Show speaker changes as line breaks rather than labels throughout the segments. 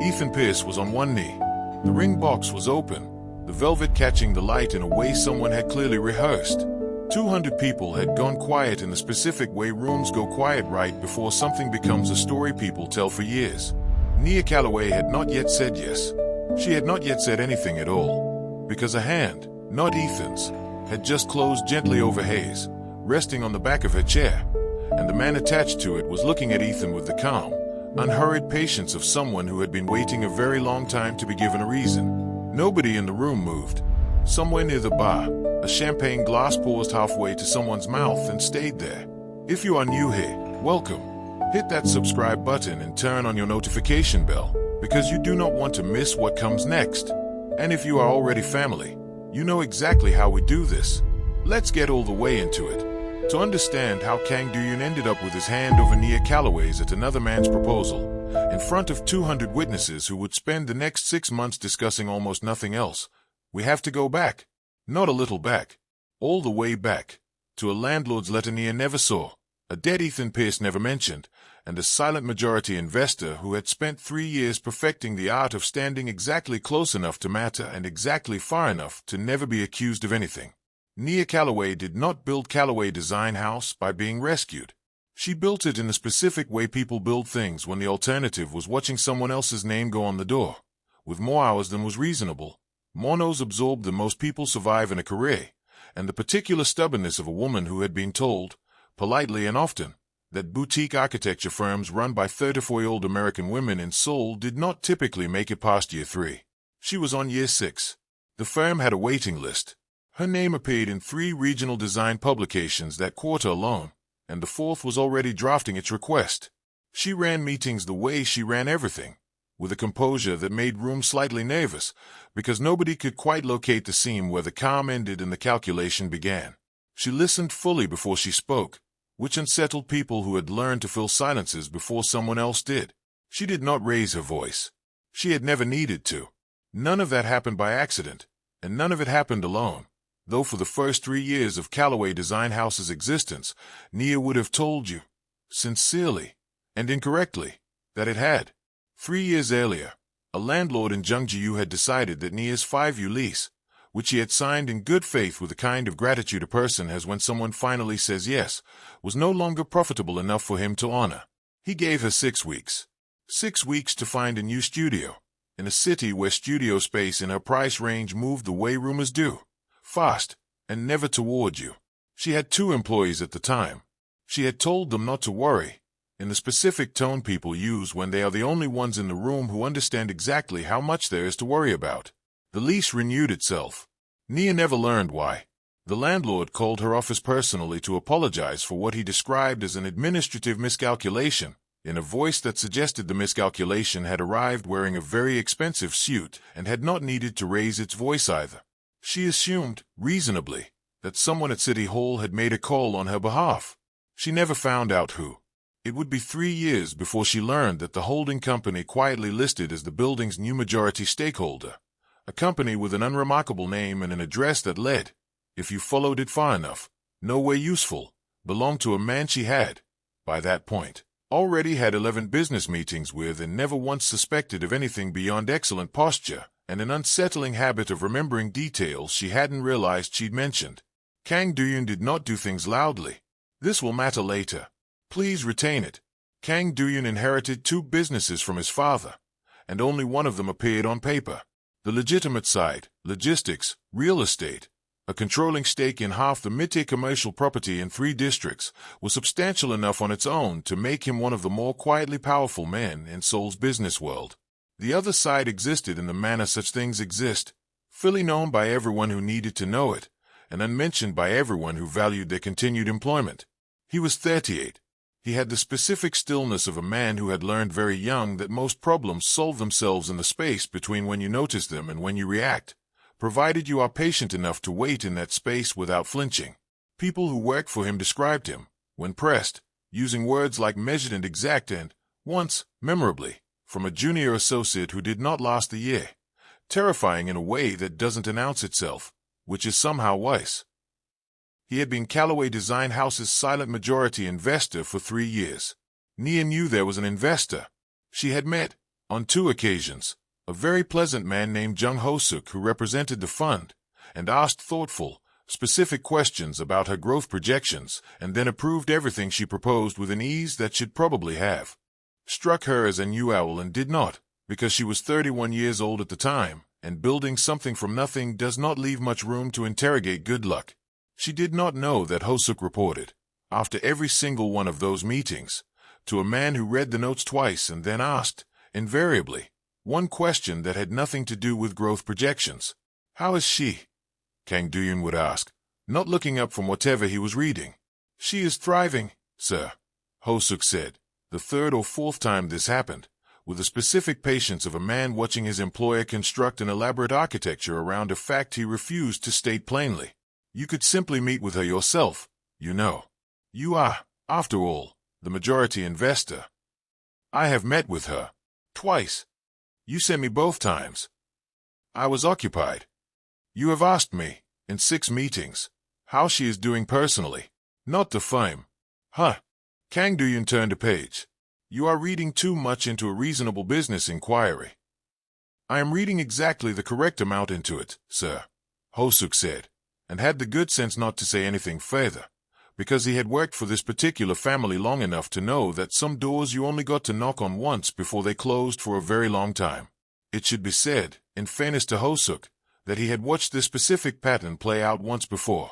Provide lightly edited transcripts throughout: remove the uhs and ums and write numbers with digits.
Ethan Pierce was on one knee. The ring box was open, the velvet catching the light in a way someone had clearly rehearsed. 200 people had gone quiet in the specific way rooms go quiet right before something becomes a story people tell for years. Nia Calloway had not yet said yes. She had not yet said anything at all, because a hand, not Ethan's, had just closed gently over Hayes, resting on the back of her chair, and the man attached to it was looking at Ethan with the calm, unhurried patience of someone who had been waiting a very long time to be given a reason. Nobody in the room moved. Somewhere near the bar, a champagne glass paused halfway to someone's mouth and stayed there. If you are new here, welcome. Hit that subscribe button and turn on your notification bell, because you do not want to miss what comes next. And if you are already family, you know exactly how we do this. Let's get all the way into it. To understand how Kang Do-yoon ended up with his hand over Nia Calloway's at another man's proposal, in front of 200 witnesses who would spend the next 6 months discussing almost nothing else, we have to go back. Not a little back. All the way back. To a landlord's letter Nia never saw, a dead Ethan Pierce never mentioned, and a silent majority investor who had spent 3 years perfecting the art of standing exactly close enough to matter and exactly far enough to never be accused of anything. Nia Calloway did not build Calloway Design House by being rescued. She built it in the specific way people build things when the alternative was watching someone else's name go on the door. With more hours than was reasonable, more no's absorbed than most people survive in a career, and the particular stubbornness of a woman who had been told, politely and often, that boutique architecture firms run by 34-year-old American women in Seoul did not typically make it past year 3. She was on year 6. The firm had a waiting list. Her name appeared in 3 regional design publications that quarter alone, and the 4th was already drafting its request. She ran meetings the way she ran everything, with a composure that made room slightly nervous, because nobody could quite locate the seam where the calm ended and the calculation began. She listened fully before she spoke, which unsettled people who had learned to fill silences before someone else did. She did not raise her voice. She had never needed to. None of that happened by accident, and none of it happened alone. Though for the first 3 years of Calloway Design House's existence, Nia would have told you, sincerely and incorrectly, that it had. 3 years earlier, a landlord in Jungji-yu had decided that Nia's 5-year lease, which he had signed in good faith with the kind of gratitude a person has when someone finally says yes, was no longer profitable enough for him to honor. He gave her 6 weeks. 6 weeks to find a new studio, in a city where studio space in her price range moved the way rumors do, fast, and never toward you. She had 2 employees at the time. She had told them not to worry, in the specific tone people use when they are the only ones in the room who understand exactly how much there is to worry about. The lease renewed itself. Nia never learned why. The landlord called her office personally to apologize for what he described as an administrative miscalculation, in a voice that suggested the miscalculation had arrived wearing a very expensive suit and had not needed to raise its voice either. She assumed, reasonably, that someone at City Hall had made a call on her behalf. She never found out who. It would be 3 years before she learned that the holding company quietly listed as the building's new majority stakeholder. A company with an unremarkable name and an address that led, if you followed it far enough, nowhere useful, belonged to a man she had, by that point, already had 11 business meetings with and never once suspected of anything beyond excellent posture and an unsettling habit of remembering details she hadn't realized she'd mentioned. Kang Do-yoon did not do things loudly. This will matter later. Please retain it. Kang Do-yoon inherited 2 businesses from his father, and only one of them appeared on paper. The legitimate side, logistics, real estate, a controlling stake in half the mid-tier commercial property in 3 districts, was substantial enough on its own to make him one of the more quietly powerful men in Seoul's business world. The other side existed in the manner such things exist, fully known by everyone who needed to know it, and unmentioned by everyone who valued their continued employment. He was 38. He had the specific stillness of a man who had learned very young that most problems solve themselves in the space between when you notice them and when you react, provided you are patient enough to wait in that space without flinching. People who worked for him described him, when pressed, using words like measured and exact and, once, memorably, from a junior associate who did not last a year, terrifying in a way that doesn't announce itself, which is somehow wise. He had been Calloway Design House's silent majority investor for 3 years. Nia knew there was an investor. She had met, On 2 occasions, a very pleasant man named Jung Ho-suk, who represented the fund, and asked thoughtful, specific questions about her growth projections, and then approved everything she proposed with an ease that she'd probably have struck her as a new owl and did not, because she was 31 years old at the time, and building something from nothing does not leave much room to interrogate good luck. She did not know that Ho-suk reported, after every single one of those meetings, to a man who read the notes twice and then asked, invariably, one question that had nothing to do with growth projections. "How is she?" Kang Do-yoon would ask, not looking up from whatever he was reading. "She is thriving, sir," Ho-suk said, the third or fourth time this happened, with the specific patience of a man watching his employer construct an elaborate architecture around a fact he refused to state plainly. "You could simply meet with her yourself, you know. You are, after all, the majority investor." "I have met with her. Twice. You sent me both times. I was occupied. You have asked me, in 6 meetings, how she is doing personally, not the firm." "Huh." Kang Do-yoon turned a page. "You are reading too much into a reasonable business inquiry." "I am reading exactly the correct amount into it, sir," Ho-suk said, and had the good sense not to say anything further, because he had worked for this particular family long enough to know that some doors you only got to knock on once before they closed for a very long time. It should be said, in fairness to Ho-suk, that he had watched this specific pattern play out once before,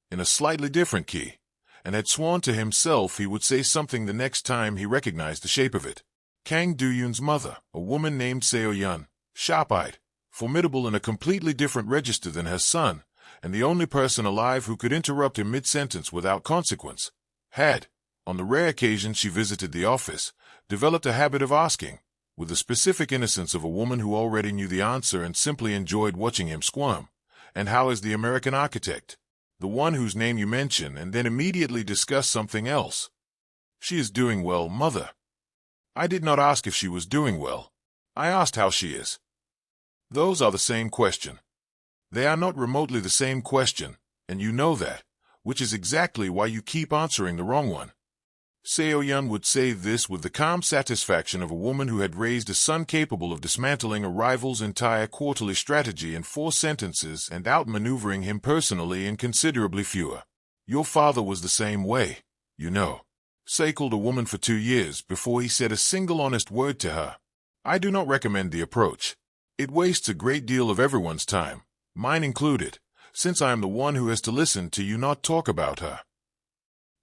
in a slightly different key, and had sworn to himself he would say something the next time he recognized the shape of it. Kang Do-yoon's mother, a woman named Seo-yeon, sharp-eyed, formidable in a completely different register than her son, and the only person alive who could interrupt him mid-sentence without consequence, had, on the rare occasion she visited the office, developed a habit of asking, with the specific innocence of a woman who already knew the answer and simply enjoyed watching him squirm, "And how is the American architect? The one whose name you mention, and then immediately discuss something else." "She is doing well, mother." "I did not ask if she was doing well. I asked how she is." "Those are the same question." "They are not remotely the same question, and you know that, which is exactly why you keep answering the wrong one." Seo-yeon would say this with the calm satisfaction of a woman who had raised a son capable of dismantling a rival's entire quarterly strategy in 4 sentences and outmaneuvering him personally in considerably fewer. "Your father was the same way, you know. Sackled a woman for 2 years before he said a single honest word to her. I do not recommend the approach. It wastes a great deal of everyone's time, mine included, since I am the one who has to listen to you not talk about her."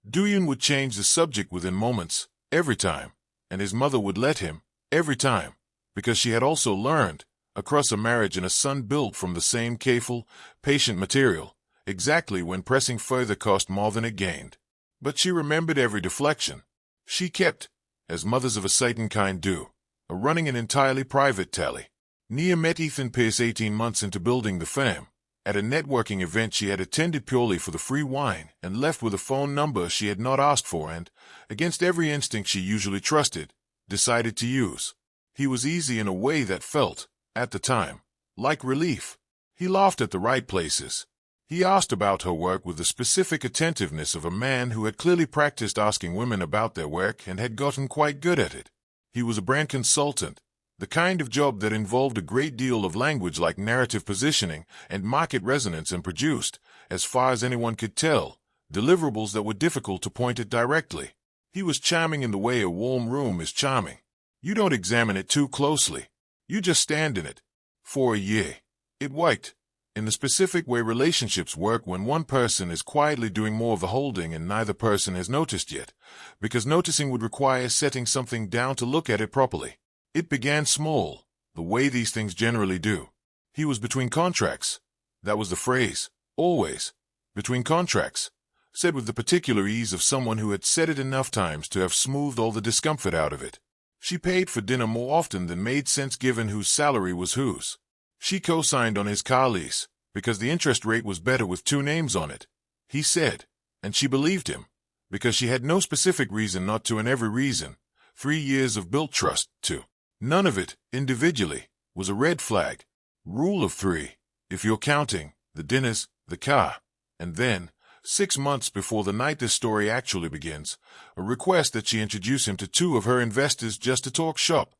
Do-yoon would change the subject within moments, every time, and his mother would let him, every time, because she had also learned, across a marriage and a son built from the same careful, patient material, exactly when pressing further cost more than it gained. But she remembered every deflection. She kept, as mothers of a certain kind do, a running and entirely private tally. Nia met Ethan Pierce 18 months into building the firm, at a networking event she had attended purely for the free wine, and left with a phone number she had not asked for and, against every instinct she usually trusted, decided to use. He was easy in a way that felt, at the time, like relief. He laughed at the right places. He asked about her work with the specific attentiveness of a man who had clearly practiced asking women about their work and had gotten quite good at it. He was a brand consultant, the kind of job that involved a great deal of language like narrative positioning and market resonance and produced, as far as anyone could tell, deliverables that were difficult to point at directly. He was charming in the way a warm room is charming. You don't examine it too closely. You just stand in it. For a year, it worked, in the specific way relationships work when one person is quietly doing more of the holding and neither person has noticed yet, because noticing would require setting something down to look at it properly. It began small, the way these things generally do. He was between contracts. That was the phrase, always. Between contracts, said with the particular ease of someone who had said it enough times to have smoothed all the discomfort out of it. She paid for dinner more often than made sense given whose salary was whose. She co-signed on his car lease, because the interest rate was better with 2 names on it, he said, and she believed him, because she had no specific reason not to and every reason, 3 years of built trust, to. None of it, individually, was a red flag. Rule of 3, if you're counting, the dinners, the car, and then, 6 months before the night this story actually begins, a request that she introduce him to 2 of her investors just to talk shop.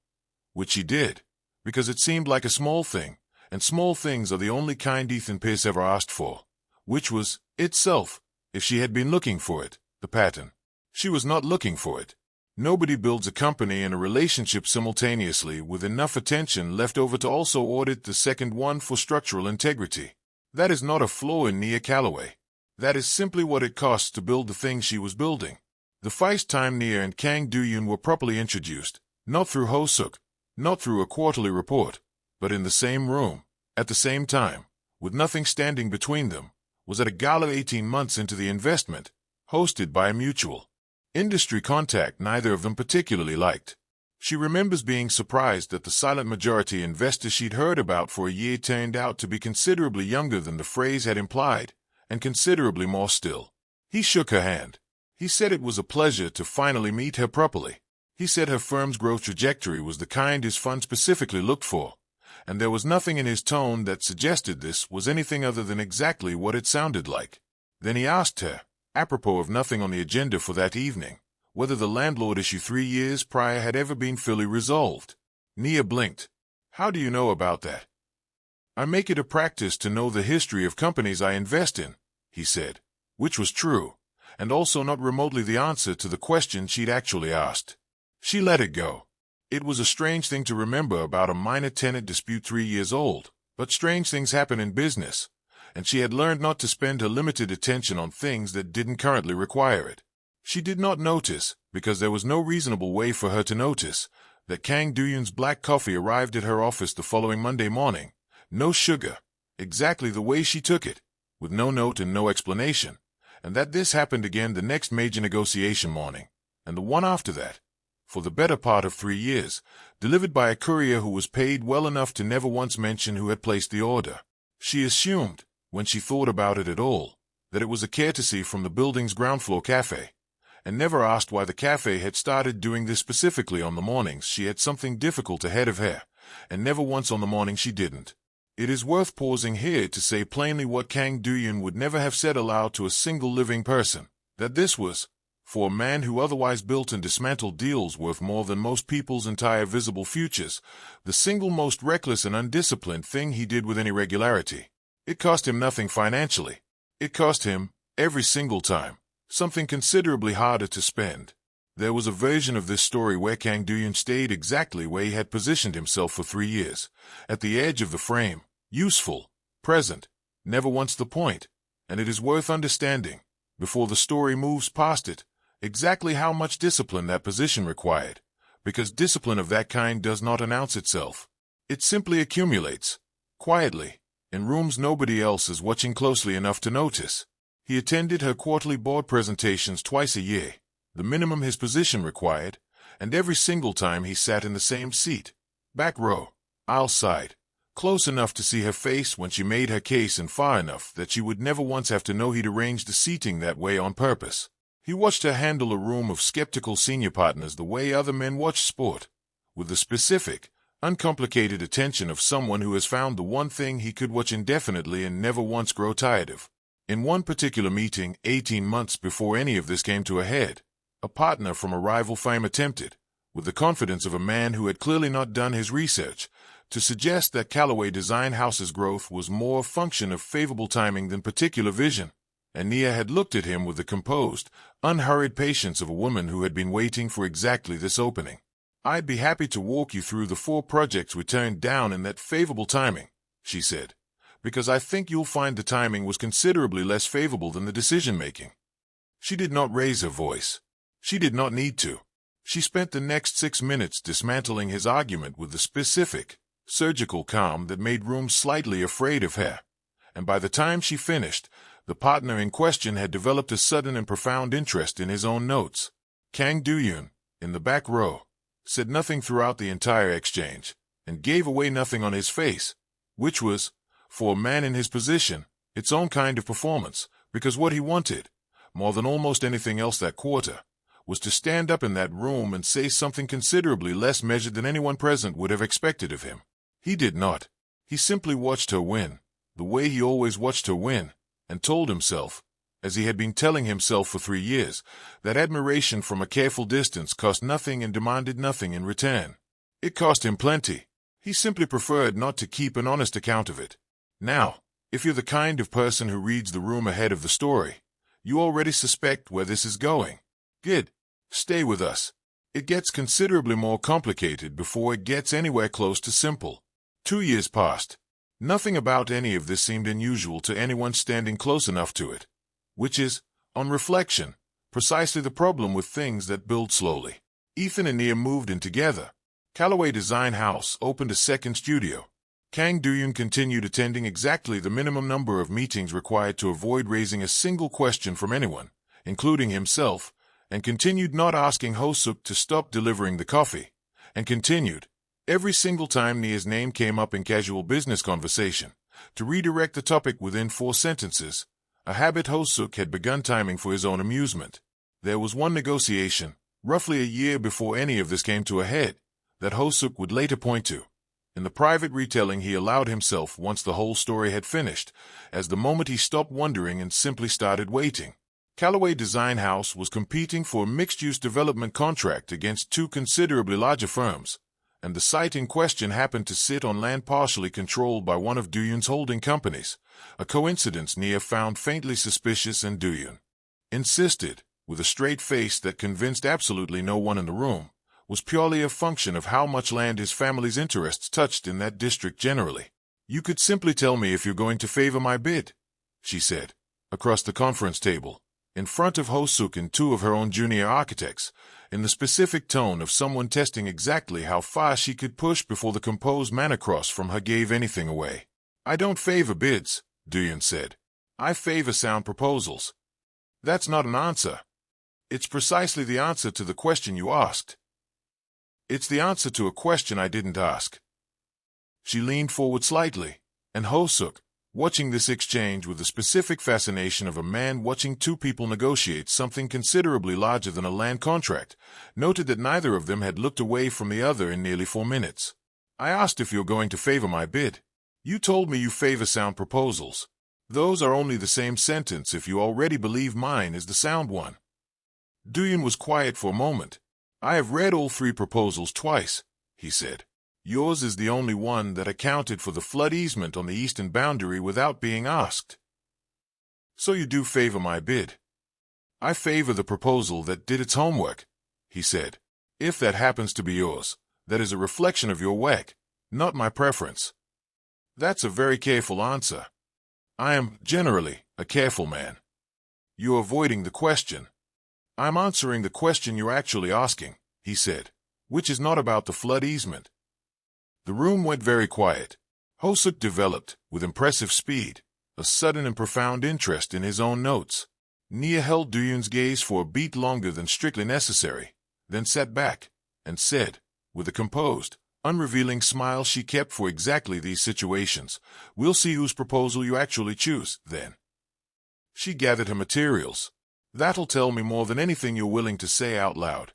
which she did, because it seemed like a small thing, and small things are the only kind Ethan Pierce ever asked for, which was, itself, if she had been looking for it, the pattern. She was not looking for it. Nobody builds a company and a relationship simultaneously with enough attention left over to also audit the second one for structural integrity. That is not a flaw in Nia Calloway. That is simply what it costs to build the thing she was building. The first time Nia and Kang Do-yoon were properly introduced, not through Ho-suk, not through a quarterly report, but in the same room, at the same time, with nothing standing between them, was at a gala 18 months into the investment, hosted by a mutual industry contact neither of them particularly liked. She remembers being surprised that the silent majority investor she'd heard about for a year turned out to be considerably younger than the phrase had implied, and considerably more still. He shook her hand. He said it was a pleasure to finally meet her properly. He said her firm's growth trajectory was the kind his fund specifically looked for, and there was nothing in his tone that suggested this was anything other than exactly what it sounded like. Then he asked her, apropos of nothing on the agenda for that evening, whether the landlord issue 3 years prior had ever been fully resolved. Nia blinked. How do you know about that? I make it a practice to know the history of companies I invest in, he said, which was true, and also not remotely the answer to the question she'd actually asked. She let it go. It was a strange thing to remember about a minor tenant dispute 3 years old, but strange things happen in business, and she had learned not to spend her limited attention on things that didn't currently require it. She did not notice, because there was no reasonable way for her to notice, that Kang Do-yoon's black coffee arrived at her office the following Monday morning. No sugar, exactly the way she took it, with no note and no explanation, and that this happened again the next major negotiation morning, and the one after that, for the better part of 3 years, delivered by a courier who was paid well enough to never once mention who had placed the order. She assumed, when she thought about it at all, that it was a courtesy from the building's ground floor cafe, and never asked why the cafe had started doing this specifically on the mornings she had something difficult ahead of her, and never once on the morning she didn't. It is worth pausing here to say plainly what Kang Do-yoon would never have said aloud to a single living person, that this was, for a man who otherwise built and dismantled deals worth more than most people's entire visible futures, the single most reckless and undisciplined thing he did with any regularity. It cost him nothing financially. It cost him, every single time, something considerably harder to spend. There was a version of this story where Kang Do-yoon stayed exactly where he had positioned himself for 3 years, at the edge of the frame, useful, present, never once the point, and it is worth understanding, before the story moves past it, exactly how much discipline that position required, because discipline of that kind does not announce itself. It simply accumulates, quietly, in rooms nobody else is watching closely enough to notice. He attended her quarterly board presentations twice a year, the minimum his position required, and every single time he sat in the same seat, back row, aisle side, close enough to see her face when she made her case and far enough that she would never once have to know he'd arranged the seating that way on purpose. He watched her handle a room of skeptical senior partners the way other men watch sport, with the specific, uncomplicated attention of someone who has found the one thing he could watch indefinitely and never once grow tired of. In one particular meeting, 18 months before any of this came to a head, a partner from a rival firm attempted, with the confidence of a man who had clearly not done his research, to suggest that Calloway Design House's growth was more a function of favorable timing than particular vision, and Nia had looked at him with the composed, unhurried patience of a woman who had been waiting for exactly this opening. I'd be happy to walk you through the 4 projects we turned down in that favorable timing, she said, because I think you'll find the timing was considerably less favorable than the decision-making. She did not raise her voice. She did not need to. She spent the next 6 minutes dismantling his argument with the specific, surgical calm that made room slightly afraid of her, and by the time she finished, the partner in question had developed a sudden and profound interest in his own notes. Kang Do-yoon, in the back row, said nothing throughout the entire exchange, and gave away nothing on his face, which was, for a man in his position, its own kind of performance, because what he wanted, more than almost anything else that quarter, was to stand up in that room and say something considerably less measured than anyone present would have expected of him. He did not. He simply watched her win, the way he always watched her win, and told himself, as he had been telling himself for 3 years, that admiration from a careful distance cost nothing and demanded nothing in return. It cost him plenty. He simply preferred not to keep an honest account of it. Now, if you're the kind of person who reads the room ahead of the story, you already suspect where this is going. Good. Stay with us. It gets considerably more complicated before it gets anywhere close to simple. 2 years passed. Nothing about any of this seemed unusual to anyone standing close enough to it. Which is, on reflection, precisely the problem with things that build slowly. Ethan and Nia moved in together. Calloway Design House opened a second studio. Kang Do-yoon continued attending exactly the minimum number of meetings required to avoid raising a single question from anyone, including himself, and continued not asking Ho-suk to stop delivering the coffee, and continued, every single time Nia's name came up in casual business conversation, to redirect the topic within 4 sentences, a habit Ho-suk had begun timing for his own amusement. There was one negotiation, roughly a year before any of this came to a head, that Ho-suk would later point to. In the private retelling he allowed himself once the whole story had finished, as the moment he stopped wondering and simply started waiting. Calloway Design House was competing for a mixed-use development contract against 2 considerably larger firms, and the site in question happened to sit on land partially controlled by one of Do-yoon's holding companies, a coincidence Nia found faintly suspicious, and Do-yoon insisted, with a straight face that convinced absolutely no one in the room, was purely a function of how much land his family's interests touched in that district generally. You could simply tell me if you're going to favor my bid, she said, across the conference table, in front of Ho-suk and 2 of her own junior architects, in the specific tone of someone testing exactly how far she could push before the composed man across from her gave anything away. I don't favor bids, Do-yoon said. I favor sound proposals. That's not an answer. It's precisely the answer to the question you asked. It's the answer to a question I didn't ask. She leaned forward slightly, and Ho-suk, watching this exchange with the specific fascination of a man watching 2 people negotiate something considerably larger than a land contract, noted that neither of them had looked away from the other in nearly 4 minutes. I asked if you're going to favor my bid. You told me you favor sound proposals. Those are only the same sentence if you already believe mine is the sound one. Do-yoon was quiet for a moment. I have read all 3 proposals twice, he said. Yours is the only one that accounted for the flood easement on the eastern boundary without being asked. So you do favor my bid. I favor the proposal that did its homework, he said. If that happens to be yours, that is a reflection of your work, not my preference. That's a very careful answer. I am, generally, a careful man. You're avoiding the question. I'm answering the question you're actually asking, he said, which is not about the flood easement. The room went very quiet. Ho-suk developed, with impressive speed, a sudden and profound interest in his own notes. Nia held Do-yoon's gaze for a beat longer than strictly necessary, then sat back, and said, with a composed, unrevealing smile she kept for exactly these situations, "We'll see whose proposal you actually choose, then." She gathered her materials. That'll tell me more than anything you're willing to say out loud.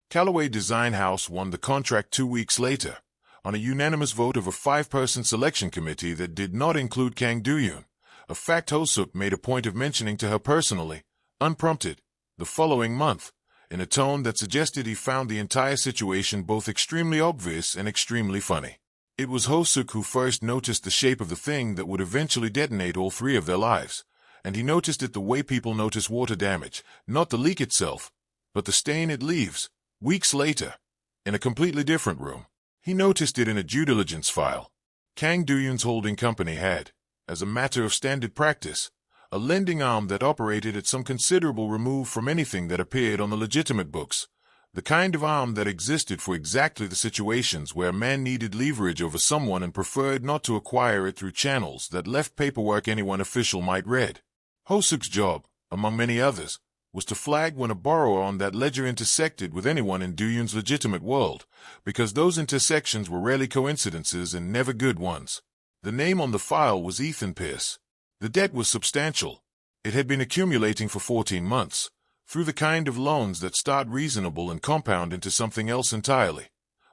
Calloway Design House won the contract 2 weeks later, on a unanimous vote of a 5-person selection committee that did not include Kang Do-yoon, a fact Ho-suk made a point of mentioning to her personally, unprompted, the following month, in a tone that suggested he found the entire situation both extremely obvious and extremely funny. It was Ho-suk who first noticed the shape of the thing that would eventually detonate all 3 of their lives, and he noticed it the way people notice water damage, not the leak itself, but the stain it leaves. Weeks later, in a completely different room, he noticed it in a due diligence file. Kang Do-yoon's holding company had, as a matter of standard practice, a lending arm that operated at some considerable remove from anything that appeared on the legitimate books, the kind of arm that existed for exactly the situations where a man needed leverage over someone and preferred not to acquire it through channels that left paperwork anyone official might read. Ho-suk's job, among many others, was to flag when a borrower on that ledger intersected with anyone in Do-yoon's legitimate world, because those intersections were rarely coincidences and never good ones. The name on the file was Ethan Pierce. The debt was substantial. It had been accumulating for 14 months, through the kind of loans that start reasonable and compound into something else entirely.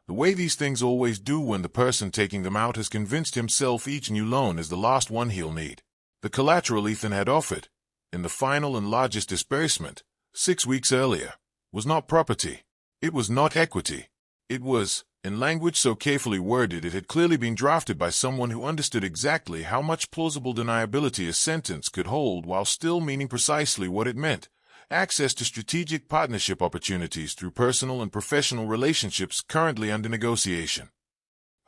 The way these things always do when the person taking them out has convinced himself each new loan is the last one he'll need. The collateral Ethan had offered, in the final and largest disbursement, 6 weeks earlier, was not property. It was not equity. It was, in language so carefully worded it had clearly been drafted by someone who understood exactly how much plausible deniability a sentence could hold while still meaning precisely what it meant: access to strategic partnership opportunities through personal and professional relationships currently under negotiation.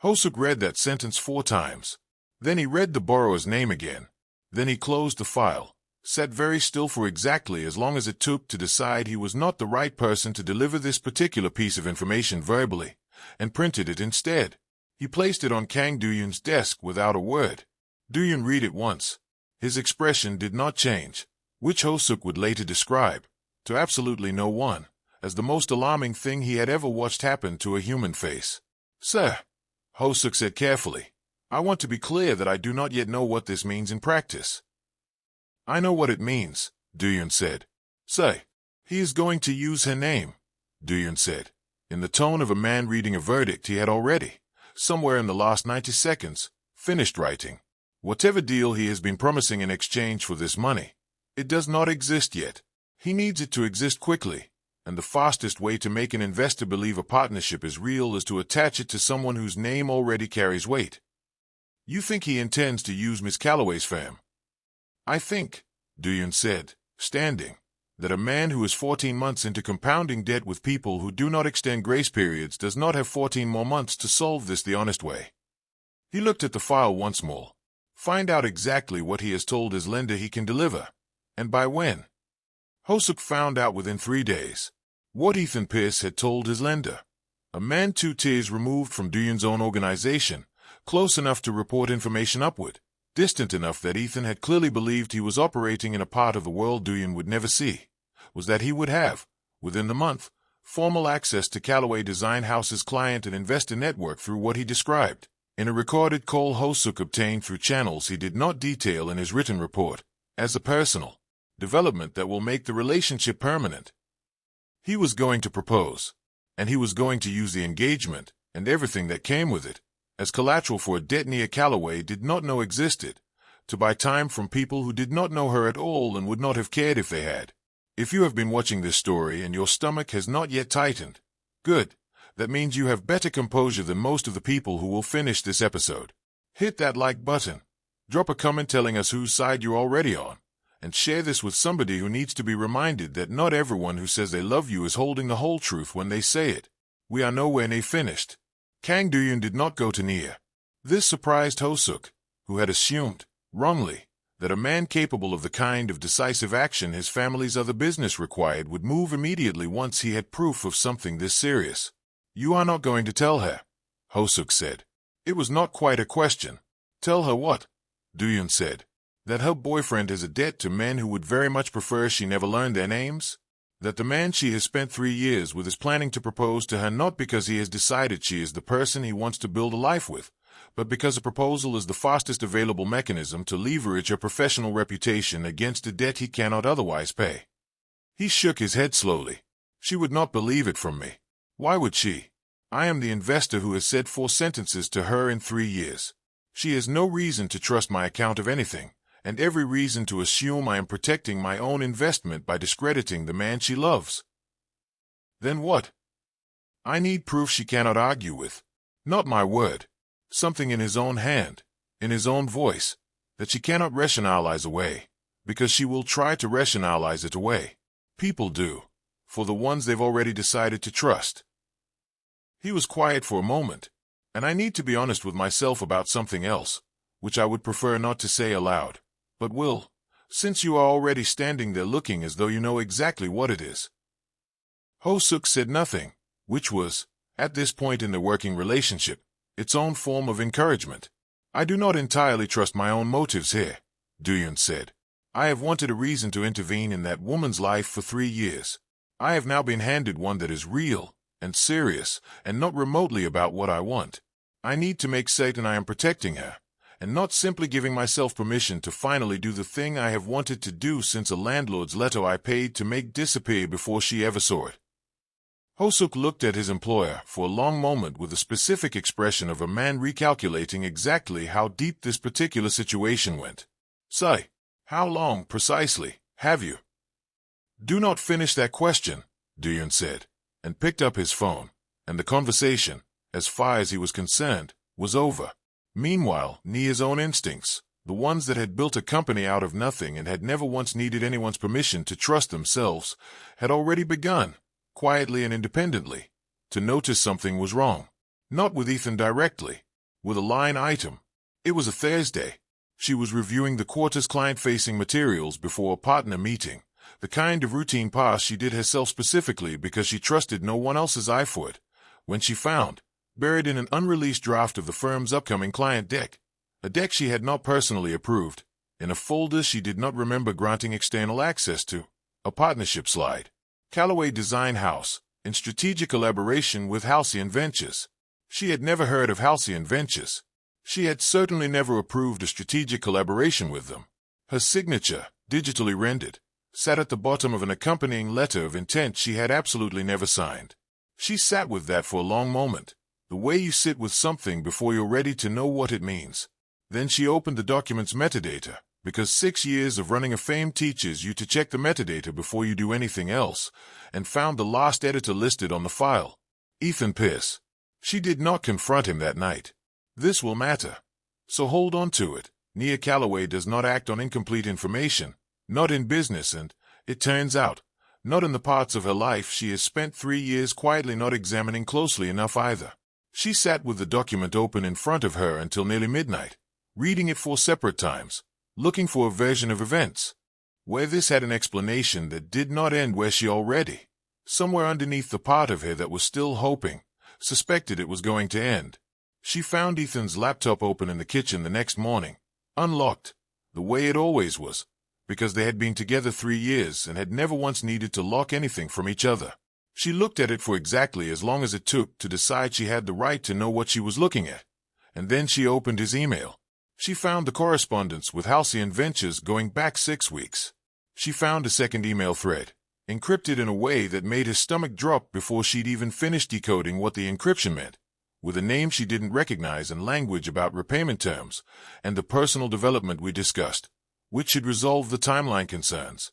Hosuk read that sentence 4 times. Then he read the borrower's name again. Then he closed the file, sat very still for exactly as long as it took to decide he was not the right person to deliver this particular piece of information verbally, and printed it instead. He placed it on Kang Do-yoon's desk without a word. Do-yoon read it once. His expression did not change, which Hosuk would later describe, to absolutely no one, as the most alarming thing he had ever watched happen to a human face. "Sir," Hosuk said carefully, "I want to be clear that I do not yet know what this means in practice." "I know what it means," Do-yoon said. "Say, he is going to use her name," Do-yoon said, in the tone of a man reading a verdict he had already, somewhere in the last 90 seconds, finished writing. "Whatever deal he has been promising in exchange for this money, it does not exist yet. He needs it to exist quickly, and the fastest way to make an investor believe a partnership is real is to attach it to someone whose name already carries weight." "You think he intends to use Miss Calloway's firm?" "I think," Do-yoon said, standing, "that a man who is 14 months into compounding debt with people who do not extend grace periods does not have 14 more months to solve this the honest way." He looked at the file once more. Find out exactly what he has told his lender he can deliver, and by when. Hosuk found out within 3 days. What Ethan Pierce had told his lender. A man 2 tiers removed from Do-yoon's own organization, close enough to report information upward, distant enough that Ethan had clearly believed he was operating in a part of the world Do-yoon would never see, was that he would have, within the month, formal access to Calloway Design House's client and investor network through what he described in a recorded call Hosuk obtained through channels he did not detail in his written report, as a personal development that will make the relationship permanent. He was going to propose, and he was going to use the engagement, and everything that came with it, as collateral for a debt Nia Calloway did not know existed, to buy time from people who did not know her at all and would not have cared if they had. If you have been watching this story and your stomach has not yet tightened, good. That means you have better composure than most of the people who will finish this episode. Hit that like button, drop a comment telling us whose side you're already on, and share this with somebody who needs to be reminded that not everyone who says they love you is holding the whole truth when they say it. We are nowhere near finished. Kang Do-yoon did not go to Nia. This surprised Hosuk, who had assumed, wrongly, that a man capable of the kind of decisive action his family's other business required would move immediately once he had proof of something this serious. "You are not going to tell her," Hosuk said. It was not quite a question. "Tell her what?" Do-yoon said. "That her boyfriend has a debt to men who would very much prefer she never learned their names? That the man she has spent 3 years with is planning to propose to her not because he has decided she is the person he wants to build a life with, but because a proposal is the fastest available mechanism to leverage her professional reputation against a debt he cannot otherwise pay." He shook his head slowly. "She would not believe it from me. Why would she? I am the investor who has said 4 sentences to her in 3 years. She has no reason to trust my account of anything, and every reason to assume I am protecting my own investment by discrediting the man she loves." "Then what?" "I need proof she cannot argue with. Not my word. Something in his own hand, in his own voice, that she cannot rationalize away, because she will try to rationalize it away. People do, for the ones they've already decided to trust." He was quiet for a moment, and I need to be honest with myself about something else, which I would prefer not to say aloud, but will, since you are already standing there looking as though you know exactly what it is. Hosuk said nothing, which was, at this point in the working relationship, its own form of encouragement. "I do not entirely trust my own motives here," Do-yoon said. "I have wanted a reason to intervene in that woman's life for 3 years. I have now been handed one that is real and serious, and not remotely about what I want. I need to make certain I am protecting her, and not simply giving myself permission to finally do the thing I have wanted to do since a landlord's letter I paid to make disappear before she ever saw it." Hosuk looked at his employer for a long moment with the specific expression of a man recalculating exactly how deep this particular situation went. "Say, how long, precisely, have you?" "Do not finish that question," Do-yoon said, and picked up his phone, and the conversation, as far as he was concerned, was over. Meanwhile, Nia's own instincts, the ones that had built a company out of nothing and had never once needed anyone's permission to trust themselves, had already begun, quietly and independently, to notice something was wrong. Not with Ethan directly, with a line item. It was a Thursday. She was reviewing the quarter's client-facing materials before a partner meeting, the kind of routine pass she did herself specifically because she trusted no one else's eye for it, when she found, buried in an unreleased draft of the firm's upcoming client deck, a deck she had not personally approved, in a folder she did not remember granting external access to, a partnership slide. Calloway Design House, in strategic collaboration with Halcyon Ventures. She had never heard of Halcyon Ventures. She had certainly never approved a strategic collaboration with them. Her signature, digitally rendered, sat at the bottom of an accompanying letter of intent she had absolutely never signed. She sat with that for a long moment, the way you sit with something before you're ready to know what it means. Then she opened the document's metadata, because 6 years of running a firm teaches you to check the metadata before you do anything else, and found the last editor listed on the file, Ethan Pierce. She did not confront him that night. This will matter. So hold on to it. Nia Calloway does not act on incomplete information, not in business and, it turns out, not in the parts of her life she has spent 3 years quietly not examining closely enough either. She sat with the document open in front of her until nearly midnight, reading it 4 separate times, looking for a version of events, where this had an explanation that did not end where she already, somewhere underneath the part of her that was still hoping, suspected it was going to end. She found Ethan's laptop open in the kitchen the next morning, unlocked, the way it always was, because they had been together 3 years and had never once needed to lock anything from each other. She looked at it for exactly as long as it took to decide she had the right to know what she was looking at, and then she opened his email. She found the correspondence with Halcyon Ventures going back 6 weeks. She found a second email thread, encrypted in a way that made his stomach drop before she'd even finished decoding what the encryption meant, with a name she didn't recognize and language about repayment terms, and the personal development we discussed, which should resolve the timeline concerns.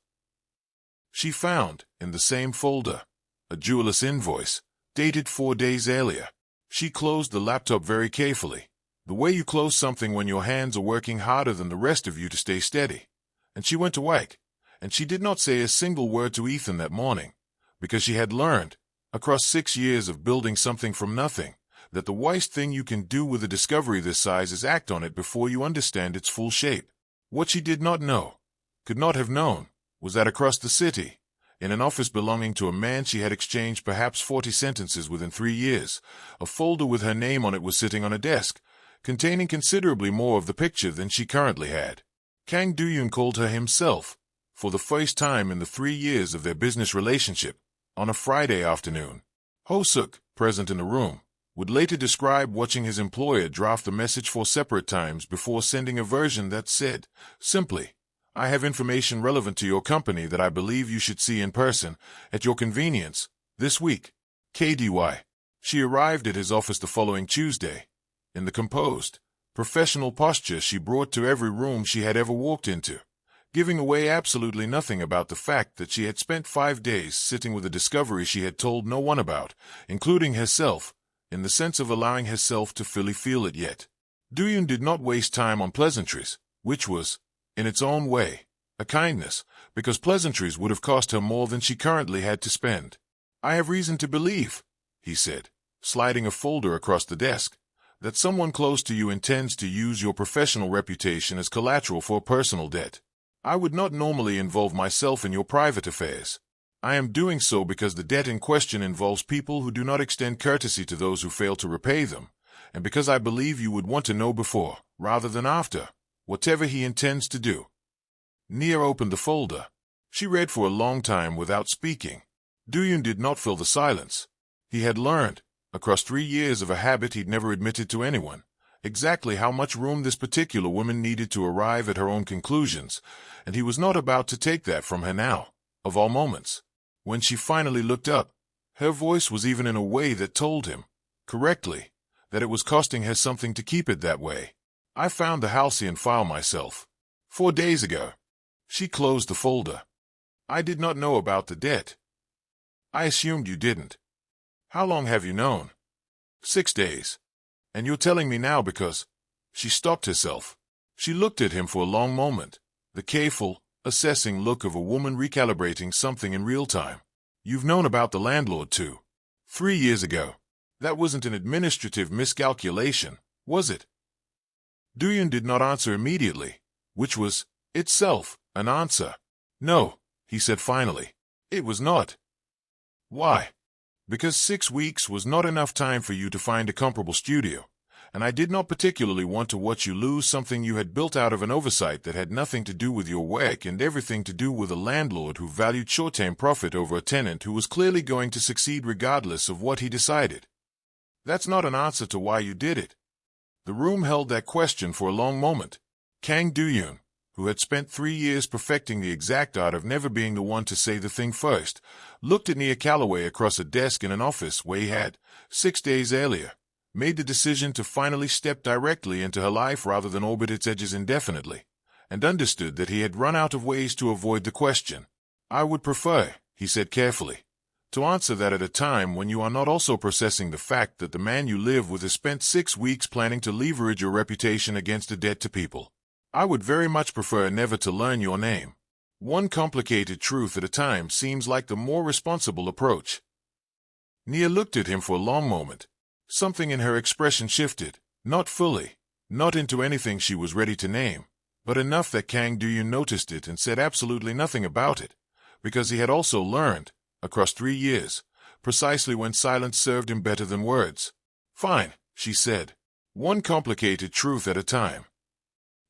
She found, in the same folder, a jeweller's invoice, dated 4 days earlier. She closed the laptop very carefully, the way you close something when your hands are working harder than the rest of you to stay steady, and she went to work. And she did not say a single word to Ethan that morning, because she had learned, across 6 years of building something from nothing, that the wisest thing you can do with a discovery this size is act on it before you understand its full shape. What she did not know, could not have known, was that across the city, in an office belonging to a man she had exchanged perhaps 40 sentences within 3 years, a folder with her name on it was sitting on a desk, containing considerably more of the picture than she currently had. Kang Do-yoon called her himself, for the first time in the 3 years of their business relationship, on a Friday afternoon. Ho-suk, present in the room, would later describe watching his employer draft the message 4 separate times before sending a version that said, simply, "I have information relevant to your company that I believe you should see in person, at your convenience, this week. KDY. She arrived at his office the following Tuesday, in the composed, professional posture she brought to every room she had ever walked into, giving away absolutely nothing about the fact that she had spent 5 days sitting with a discovery she had told no one about, including herself, in the sense of allowing herself to fully feel it yet. Do-yoon did not waste time on pleasantries, which was, in its own way, a kindness, because pleasantries would have cost her more than she currently had to spend. "I have reason to believe," he said, sliding a folder across the desk, "that someone close to you intends to use your professional reputation as collateral for personal debt. I would not normally involve myself in your private affairs. I am doing so because the debt in question involves people who do not extend courtesy to those who fail to repay them, and because I believe you would want to know before, rather than after, whatever he intends to do." Nia opened the folder. She read for a long time without speaking. Do-yoon did not fill the silence. He had learned, across 3 years of a habit he'd never admitted to anyone, exactly how much room this particular woman needed to arrive at her own conclusions, and he was not about to take that from her now, of all moments. When she finally looked up, her voice was even in a way that told him, correctly, that it was costing her something to keep it that way. "I found the Halcyon file myself, 4 days ago." She closed the folder. "I did not know about the debt." "I assumed you didn't." How long have you known? 6 days. And you're telling me now because... She stopped herself. She looked at him for a long moment, the careful, assessing look of a woman recalibrating something in real time. You've known about the landlord too. 3 years ago. That wasn't an administrative miscalculation, was it? Duyun did not answer immediately, which was, itself, an answer. No, he said finally. It was not. Why? Because 6 weeks was not enough time for you to find a comparable studio, and I did not particularly want to watch you lose something you had built out of an oversight that had nothing to do with your work and everything to do with a landlord who valued short-term profit over a tenant who was clearly going to succeed regardless of what he decided. That's not an answer to why you did it. The room held that question for a long moment. Kang Duyun, who had spent 3 years perfecting the exact art of never being the one to say the thing first, looked at Nia Calloway across a desk in an office where he had, 6 days earlier, made the decision to finally step directly into her life rather than orbit its edges indefinitely, and understood that he had run out of ways to avoid the question. I would prefer, he said carefully, to answer that at a time when you are not also processing the fact that the man you live with has spent 6 weeks planning to leverage your reputation against a debt to people. I would very much prefer never to learn your name. One complicated truth at a time seems like the more responsible approach. Nia looked at him for a long moment. Something in her expression shifted, not fully, not into anything she was ready to name, but enough that Kang Duyun noticed it and said absolutely nothing about it, because he had also learned, across 3 years, precisely when silence served him better than words. Fine, she said, one complicated truth at a time.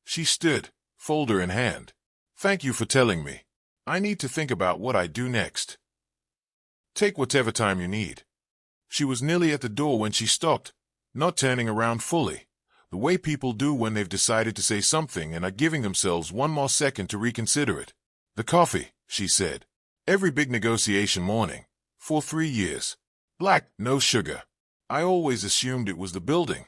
She stood, folder in hand. Thank you for telling me. I need to think about what I do next. Take whatever time you need. She was nearly at the door when she stopped, not turning around fully, the way people do when they've decided to say something and are giving themselves one more second to reconsider it. The coffee, she said. Every big negotiation morning. For 3 years. Black, no sugar. I always assumed it was the building.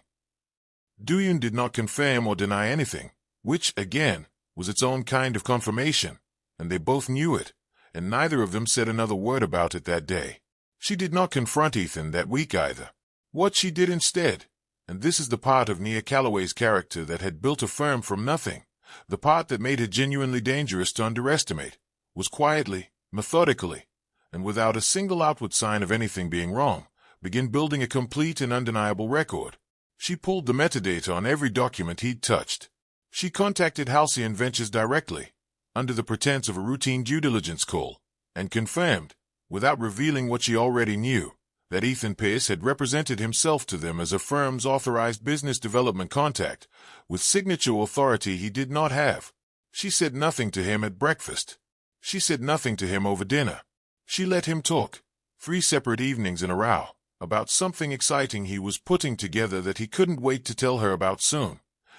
Duyun did not confirm or deny anything, which, again, was its own kind of confirmation, and they both knew it, and neither of them said another word about it that day. She did not confront Ethan that week either. What she did instead, and this is the part of Nia Calloway's character that had built a firm from nothing, the part that made her genuinely dangerous to underestimate, was quietly, methodically, and without a single outward sign of anything being wrong, begin building a complete and undeniable record. She pulled the metadata on every document he'd touched. She contacted Halcyon Ventures directly, under the pretense of a routine due diligence call, and confirmed, without revealing what she already knew, that Ethan Pierce had represented himself to them as a firm's authorized business development contact, with signature authority he did not have. She said nothing to him at breakfast. She said nothing to him over dinner. She let him talk, 3 separate evenings in a row, about something exciting he was putting together that he couldn't wait to tell her about soon,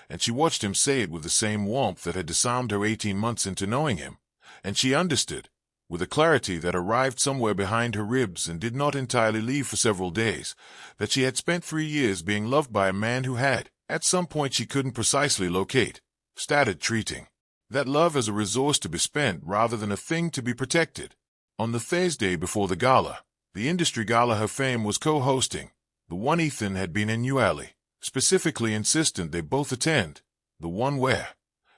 and she watched him say it with the same warmth that had disarmed her 18 months into knowing him, and she understood, with a clarity that arrived somewhere behind her ribs and did not entirely leave for several days, that she had spent 3 years being loved by a man who had, at some point she couldn't precisely locate, started treating that love as a resource to be spent rather than a thing to be protected. On the Thursday before the gala, the industry gala her fame was co-hosting, the one Ethan had been in New Alley, specifically insistent they both attend, the one where,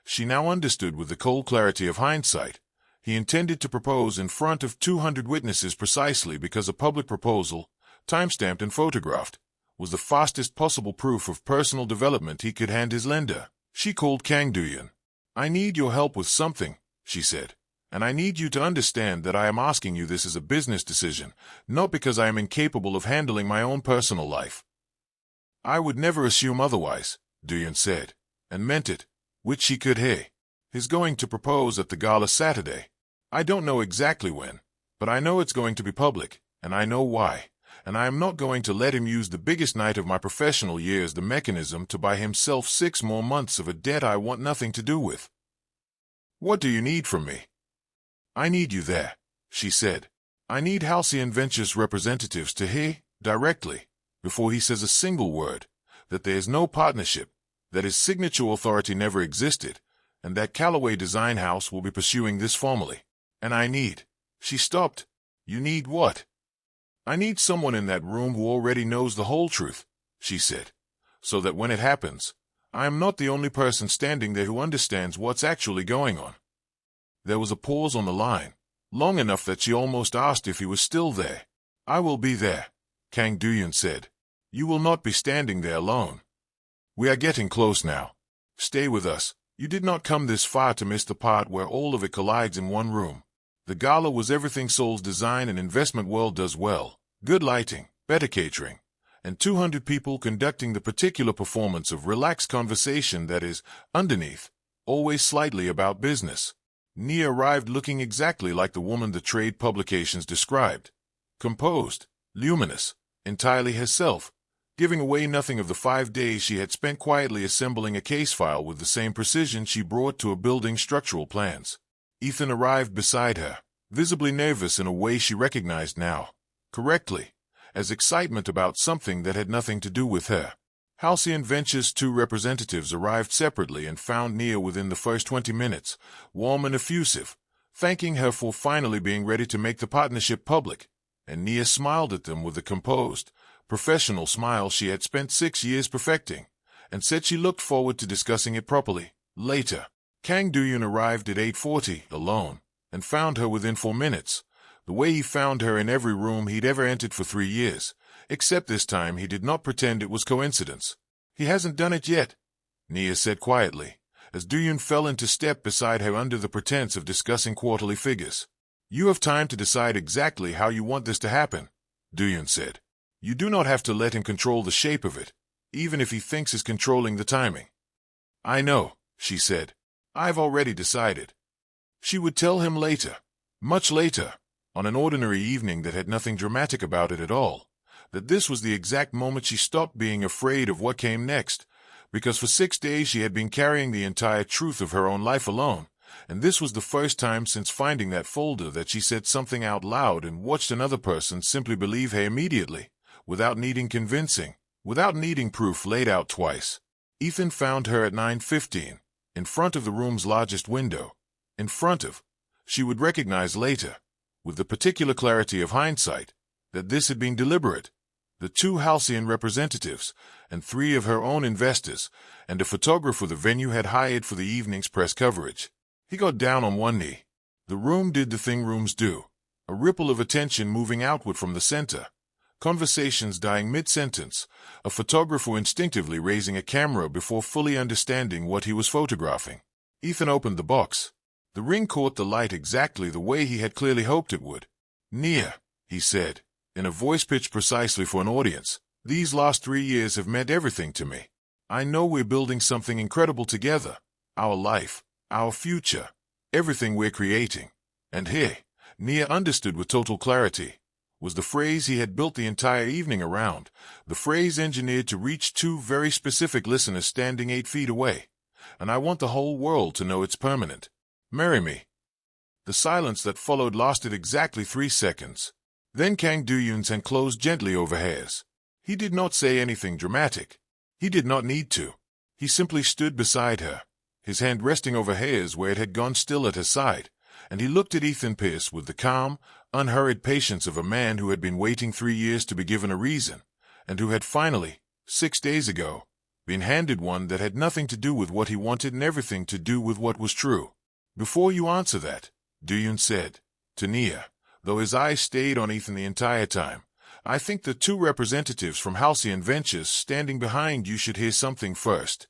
she now understood with the cold clarity of hindsight, he intended to propose in front of 200 witnesses precisely because a public proposal, time-stamped and photographed, was the fastest possible proof of personal development he could hand his lender. She called Kang Duyun. I need your help with something, she said, and I need you to understand that I am asking you this as a business decision, not because I am incapable of handling my own personal life. I would never assume otherwise, Duyun said, and meant it, which she could hear. He's going to propose at the gala Saturday. I don't know exactly when, but I know it's going to be public, and I know why, and I am not going to let him use the biggest night of my professional year as the mechanism to buy himself 6 more months of a debt I want nothing to do with. What do you need from me? I need you there, she said. I need Halcyon Ventures representatives to hear, directly, before he says a single word, that there is no partnership, that his signature authority never existed, and that Calloway Design House will be pursuing this formally. And I need... She stopped. You need what? I need someone in that room who already knows the whole truth, she said, so that when it happens, I am not the only person standing there who understands what's actually going on. There was a pause on the line, long enough that she almost asked if he was still there. I will be there, Kang Duyun said. You will not be standing there alone. We are getting close now. Stay with us. You did not come this far to miss the part where all of it collides in one room. The gala was everything Seoul's design and investment world does well. Good lighting, better catering, and 200 people conducting the particular performance of relaxed conversation that is, underneath, always slightly about business. Nia arrived looking exactly like the woman the trade publications described. Composed, luminous, entirely herself, giving away nothing of the 5 days she had spent quietly assembling a case file with the same precision she brought to a building's structural plans. Ethan arrived beside her, visibly nervous in a way she recognized now, correctly, as excitement about something that had nothing to do with her. Halcyon Ventures' 2 representatives arrived separately and found Nia within the first 20 minutes, warm and effusive, thanking her for finally being ready to make the partnership public, and Nia smiled at them with the composed, professional smile she had spent 6 years perfecting, and said she looked forward to discussing it properly later. Kang Duyun arrived at 8:40, alone, and found her within 4 minutes, the way he found her in every room he'd ever entered for 3 years, except this time he did not pretend it was coincidence. He hasn't done it yet, Nia said quietly, as Duyun fell into step beside her under the pretense of discussing quarterly figures. You have time to decide exactly how you want this to happen, Duyun said. You do not have to let him control the shape of it, even if he thinks he's controlling the timing. I know, she said. I've already decided. She would tell him later, much later, on an ordinary evening that had nothing dramatic about it at all, that this was the exact moment she stopped being afraid of what came next, because for 6 days she had been carrying the entire truth of her own life alone, and this was the first time since finding that folder that she said something out loud and watched another person simply believe her immediately, without needing convincing, without needing proof laid out twice. Ethan found her at 9:15, in front of the room's largest window, in front of, she would recognize later, with the particular clarity of hindsight, that this had been deliberate. The 2 Halcyon representatives, and 3 of her own investors, and a photographer the venue had hired for the evening's press coverage. He got down on one knee. The room did the thing rooms do, a ripple of attention moving outward from the center, conversations dying mid-sentence, a photographer instinctively raising a camera before fully understanding what he was photographing. Ethan opened the box. The ring caught the light exactly the way he had clearly hoped it would. Nia, he said, in a voice pitched precisely for an audience, these last 3 years have meant everything to me. I know we're building something incredible together, our life, our future, everything we're creating. And here, Nia understood with total clarity, was the phrase he had built the entire evening around, the phrase engineered to reach 2 very specific listeners standing 8 feet away. And I want the whole world to know it's permanent. Marry me. The silence that followed lasted exactly 3 seconds. Then Kang Duyun's hand closed gently over hers. He did not say anything dramatic. He did not need to. He simply stood beside her, his hand resting over hers where it had gone still at her side, and he looked at Ethan Pierce with the calm, unhurried patience of a man who had been waiting 3 years to be given a reason, and who had finally, 6 days ago, been handed one that had nothing to do with what he wanted and everything to do with what was true. Before you answer that, Duyun said, to Nia, though his eyes stayed on Ethan the entire time, I think the 2 representatives from Halcyon Ventures standing behind you should hear something first.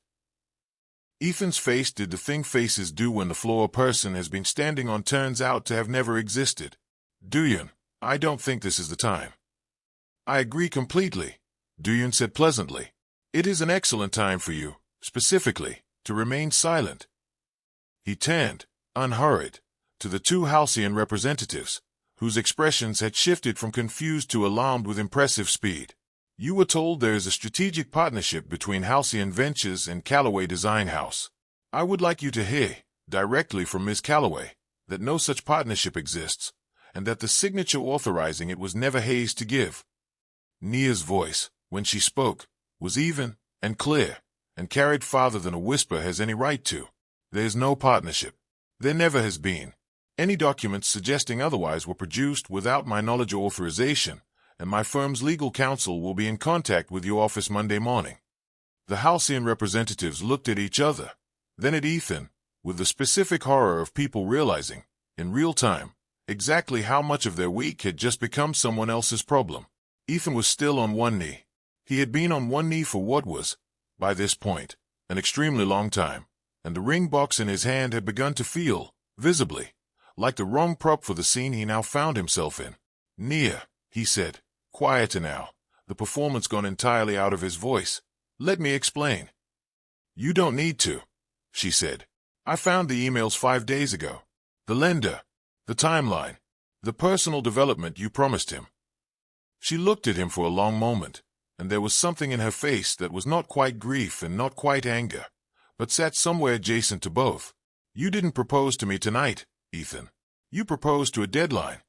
Ethan's face did the thing faces do when the floor a person has been standing on turns out to have never existed. Duyun, I don't think this is the time. I agree completely, Duyun said pleasantly. It is an excellent time for you, specifically, to remain silent. He turned, unhurried, to the 2 Halcyon representatives, whose expressions had shifted from confused to alarmed with impressive speed. You were told there is a strategic partnership between Halcyon Ventures and Calloway Design House. I would like you to hear, directly from Ms. Calloway, that no such partnership exists, and that the signature authorizing it was never Hayes to give. Nia's voice, when she spoke, was even and clear, and carried farther than a whisper has any right to. There is no partnership. There never has been. Any documents suggesting otherwise were produced without my knowledge or authorization, and my firm's legal counsel will be in contact with your office Monday morning." The Halcyon representatives looked at each other, then at Ethan, with the specific horror of people realizing, in real time, exactly how much of their week had just become someone else's problem. Ethan was still on one knee. He had been on one knee for what was, by this point, an extremely long time, and the ring box in his hand had begun to feel, visibly, like the wrong prop for the scene he now found himself in. "Nia," he said, quieter now, the performance gone entirely out of his voice. "Let me explain." "You don't need to," she said. "I found the emails 5 days ago. The lender, the timeline, the personal development you promised him." She looked at him for a long moment, and there was something in her face that was not quite grief and not quite anger, but sat somewhere adjacent to both. "You didn't propose to me tonight, Ethan. You proposed to a deadline."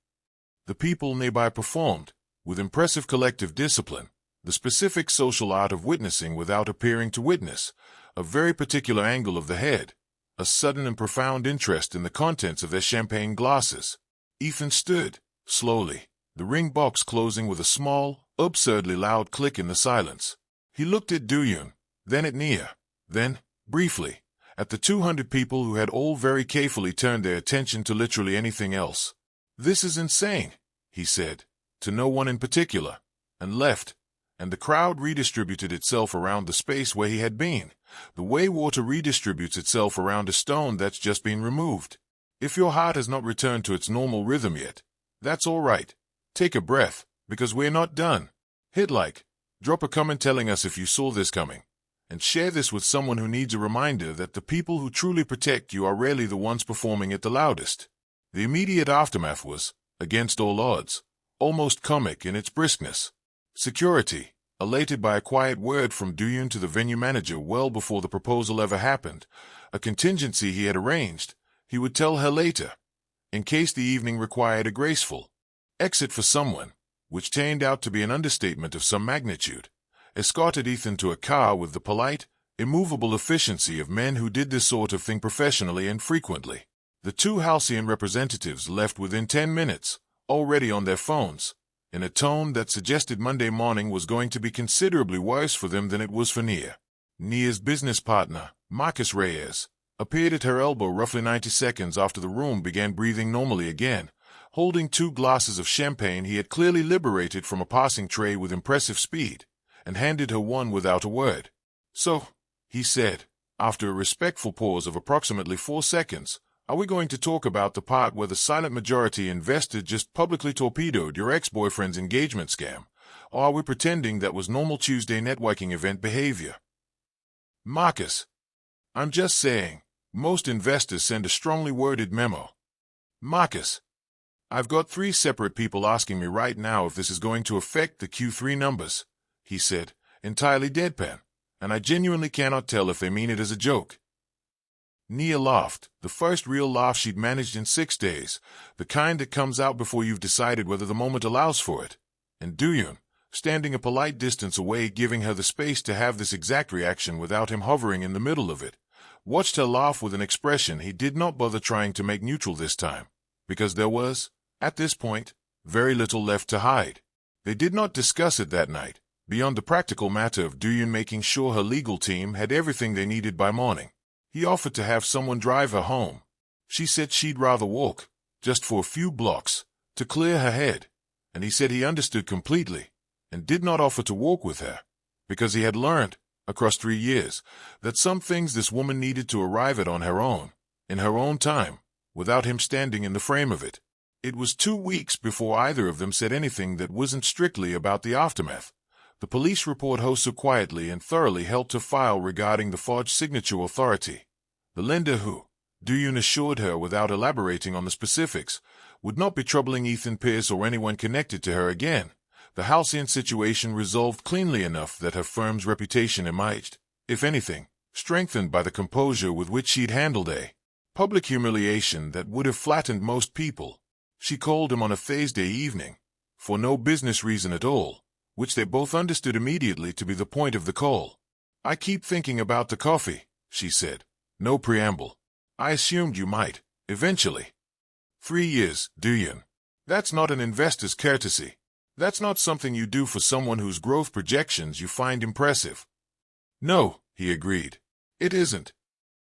The people nearby performed, with impressive collective discipline, the specific social art of witnessing without appearing to witness, a very particular angle of the head, a sudden and profound interest in the contents of their champagne glasses. Ethan stood, slowly, the ring box closing with a small, absurdly loud click in the silence. He looked at Duyun, then at Nia, then, briefly, at the 200 people who had all very carefully turned their attention to literally anything else. "This is insane," he said, to no one in particular, and left, and the crowd redistributed itself around the space where he had been, the way water redistributes itself around a stone that's just been removed. If your heart has not returned to its normal rhythm yet, that's all right. Take a breath, because we're not done. Hit like, drop a comment telling us if you saw this coming, and share this with someone who needs a reminder that the people who truly protect you are rarely the ones performing it the loudest. The immediate aftermath was, against all odds, almost comic in its briskness. Security, elated by a quiet word from Duyun to the venue manager well before the proposal ever happened, a contingency he had arranged, he would tell her later, in case the evening required a graceful exit for someone, which turned out to be an understatement of some magnitude, escorted Ethan to a car with the polite, immovable efficiency of men who did this sort of thing professionally and frequently. The two Halcyon representatives left within 10 minutes, already on their phones, in a tone that suggested Monday morning was going to be considerably worse for them than it was for Nia. Nia's business partner, Marcus Reyes, appeared at her elbow roughly 90 seconds after the room began breathing normally again, holding 2 glasses of champagne he had clearly liberated from a passing tray with impressive speed, and handed her one without a word. "So," he said, after a respectful pause of approximately 4 seconds, "are we going to talk about the part where the silent majority investor just publicly torpedoed your ex-boyfriend's engagement scam, or are we pretending that was normal Tuesday networking event behavior?" "Marcus, I'm just saying, most investors send a strongly worded memo." "Marcus, I've got 3 separate people asking me right now if this is going to affect the Q3 numbers," he said, entirely deadpan, "and I genuinely cannot tell if they mean it as a joke." Nia laughed, the first real laugh she'd managed in 6 days, the kind that comes out before you've decided whether the moment allows for it. And Duyun, standing a polite distance away giving her the space to have this exact reaction without him hovering in the middle of it, watched her laugh with an expression he did not bother trying to make neutral this time, because there was, at this point, very little left to hide. They did not discuss it that night, beyond the practical matter of Duyun making sure her legal team had everything they needed by morning. He offered to have someone drive her home. She said she'd rather walk, just for a few blocks, to clear her head, and he said he understood completely, and did not offer to walk with her, because he had learned, across 3 years, that some things this woman needed to arrive at on her own, in her own time, without him standing in the frame of it. It was 2 weeks before either of them said anything that wasn't strictly about the aftermath. The police report Hosu quietly and thoroughly helped her file regarding the forged signature authority. The lender who, Duyun assured her without elaborating on the specifics, would not be troubling Ethan Pierce or anyone connected to her again. The Halcyon situation resolved cleanly enough that her firm's reputation emerged, if anything, strengthened by the composure with which she'd handled a public humiliation that would have flattened most people. She called him on a Thursday evening, for no business reason at all, which they both understood immediately to be the point of the call. "I keep thinking about the coffee," she said. No preamble. "I assumed you might, eventually." 3 years, Duyun. That's not an investor's courtesy. That's not something you do for someone whose growth projections you find impressive. No, he agreed. It isn't.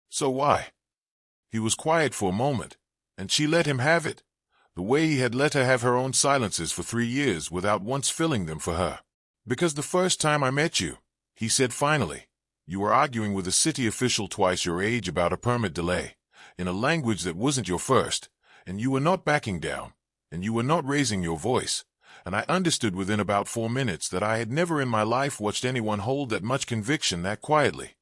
So why? He was quiet for a moment, and she let him have it, the way he had let her have her own silences for 3 years without once filling them for her. Because the first time I met you, he said finally, you were arguing with a city official twice your age about a permit delay, in a language that wasn't your first, and you were not backing down, and you were not raising your voice, and I understood within about 4 minutes that I had never in my life watched anyone hold that much conviction that quietly.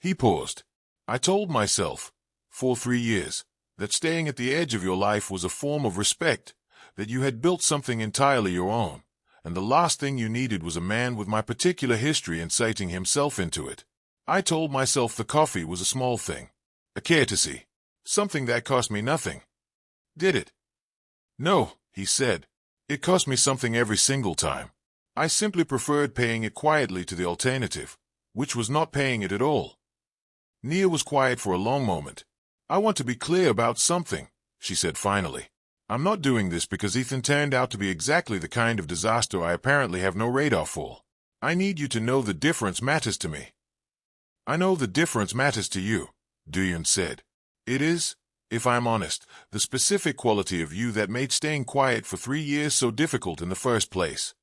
He paused. I told myself, for 3 years, that staying at the edge of your life was a form of respect, that you had built something entirely your own, and the last thing you needed was a man with my particular history inciting himself into it. I told myself the coffee was a small thing, a courtesy, something that cost me nothing. Did it? No, he said. It cost me something every single time. I simply preferred paying it quietly to the alternative, which was not paying it at all. Nia was quiet for a long moment. I want to be clear about something, she said finally. I'm not doing this because Ethan turned out to be exactly the kind of disaster I apparently have no radar for. I need you to know the difference matters to me. I know the difference matters to you, Duyan said. It is, if I'm honest, the specific quality of you that made staying quiet for 3 years so difficult in the first place.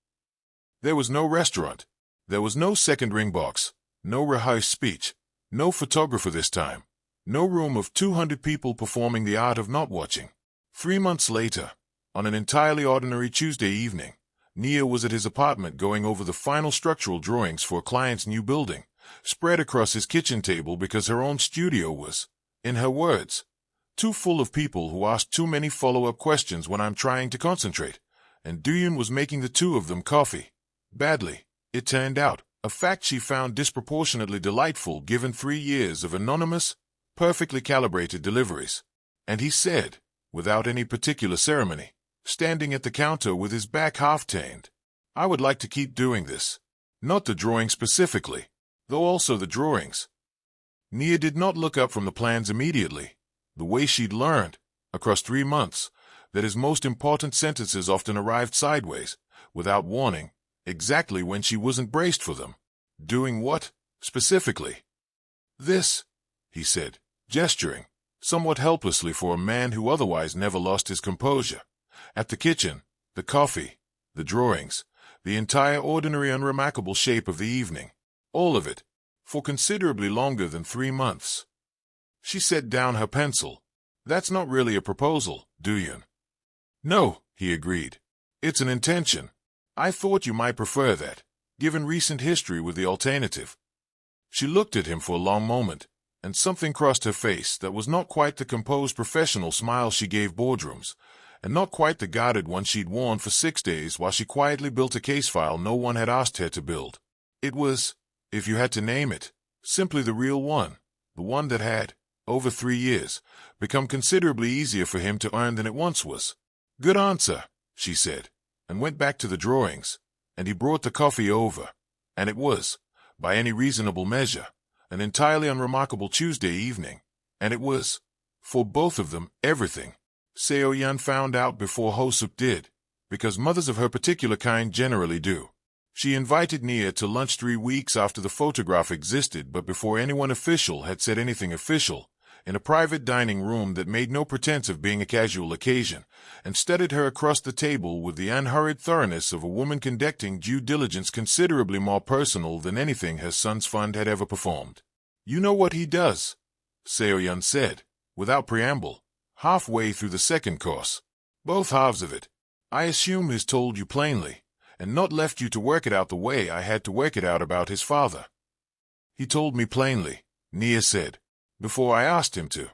There was no restaurant. There was no second ring box, no rehearsed speech, no photographer this time, no room of 200 people performing the art of not watching. 3 months later, on an entirely ordinary Tuesday evening, Nia was at his apartment going over the final structural drawings for a client's new building, spread across his kitchen table because her own studio was, in her words, too full of people who ask too many follow-up questions when I'm trying to concentrate, and Duyan was making the two of them coffee. Badly, it turned out, a fact she found disproportionately delightful given 3 years of anonymous, perfectly calibrated deliveries. And he said, without any particular ceremony, standing at the counter with his back half-turned, I would like to keep doing this. Not the drawing specifically, though also the drawings. Nia did not look up from the plans immediately, the way she'd learned, across 3 months, that his most important sentences often arrived sideways, without warning, exactly when she wasn't braced for them. Doing what, specifically? This, he said, gesturing, somewhat helplessly for a man who otherwise never lost his composure. At the kitchen, the coffee, the drawings, the entire ordinary unremarkable shape of the evening, all of it, for considerably longer than 3 months. She set down her pencil. That's not really a proposal, Duyan. No, he agreed. It's an intention. I thought you might prefer that, given recent history with the alternative. She looked at him for a long moment, and something crossed her face that was not quite the composed professional smile she gave boardrooms, and not quite the guarded one she'd worn for 6 days while she quietly built a case file no one had asked her to build. It was, if you had to name it, simply the real one, the one that had, over 3 years, become considerably easier for him to earn than it once was. Good answer, she said, and went back to the drawings, and he brought the coffee over, and it was, by any reasonable measure, an entirely unremarkable Tuesday evening, and it was, for both of them, everything. Seo-Yun found out before Ho-Suk did, because mothers of her particular kind generally do. She invited Nia to lunch 3 weeks after the photograph existed but before anyone official had said anything official, in a private dining room that made no pretense of being a casual occasion, and studied her across the table with the unhurried thoroughness of a woman conducting due diligence considerably more personal than anything her son's fund had ever performed. You know what he does, Seo-Yun said, without preamble, halfway through the second course. Both halves of it. I assume he's told you plainly, and not left you to work it out the way I had to work it out about his father. He told me plainly, Nia said, before I asked him to.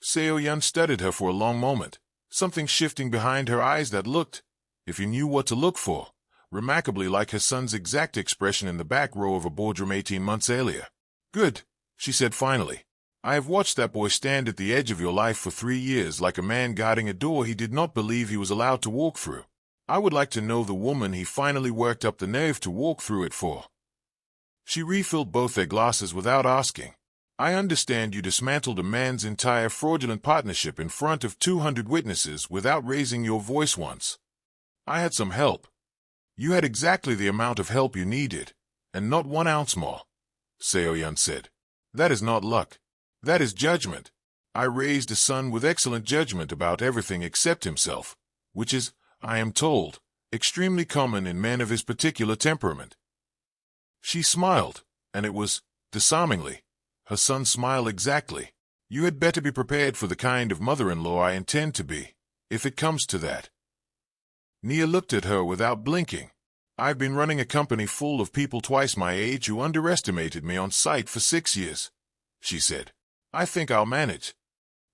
Seo-Yun studied her for a long moment, something shifting behind her eyes that looked, if you knew what to look for, remarkably like her son's exact expression in the back row of a boardroom 18 months earlier. Good, she said finally. I have watched that boy stand at the edge of your life for 3 years like a man guarding a door he did not believe he was allowed to walk through. I would like to know the woman he finally worked up the nerve to walk through it for. She refilled both their glasses without asking. I understand you dismantled a man's entire fraudulent partnership in front of 200 witnesses without raising your voice once. I had some help, You had exactly the amount of help you needed, and not 1 ounce more, Seo-yeon said. That is not luck. That is judgment. I raised a son with excellent judgment about everything except himself, which is, I am told, extremely common in men of his particular temperament. She smiled, and it was, disarmingly, her son's smile exactly. You had better be prepared for the kind of mother-in-law I intend to be, if it comes to that. Nia looked at her without blinking. I've been running a company full of people twice my age who underestimated me on sight for 6 years, she said. I think I'll manage.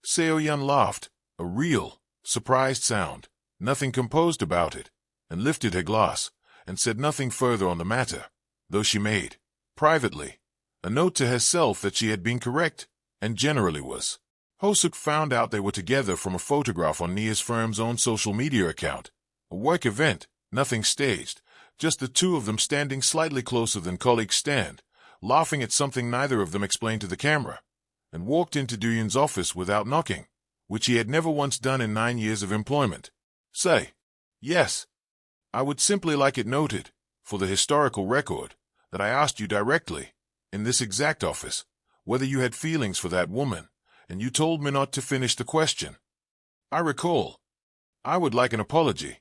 Seo-yeon laughed, a real, surprised sound, nothing composed about it, and lifted her glass, and said nothing further on the matter, though she made, privately, a note to herself that she had been correct, and generally was. Hosuk found out they were together from a photograph on Nia's firm's own social media account. A work event, nothing staged, just the two of them standing slightly closer than colleagues stand, laughing at something neither of them explained to the camera, and walked into Dooyun's office without knocking, which he had never once done in 9 years of employment. Say, yes. I would simply like it noted, for the historical record, that I asked you directly, in this exact office, whether you had feelings for that woman, and you told me not to finish the question. I recall. I would like an apology.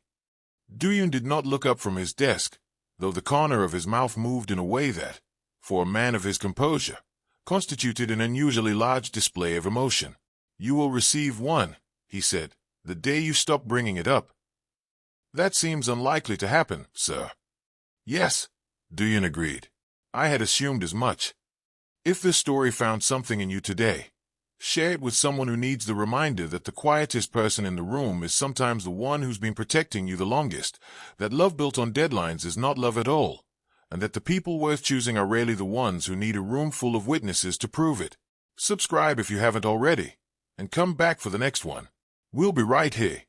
Dooyun did not look up from his desk, though the corner of his mouth moved in a way that, for a man of his composure, constituted an unusually large display of emotion. You will receive one, he said, the day you stop bringing it up. That seems unlikely to happen, sir. Yes, Dooyun agreed. I had assumed as much. If this story found something in you today, share it with someone who needs the reminder that the quietest person in the room is sometimes the one who's been protecting you the longest, that love built on deadlines is not love at all, and that the people worth choosing are rarely the ones who need a room full of witnesses to prove it. Subscribe if you haven't already, and come back for the next one. We'll be right here.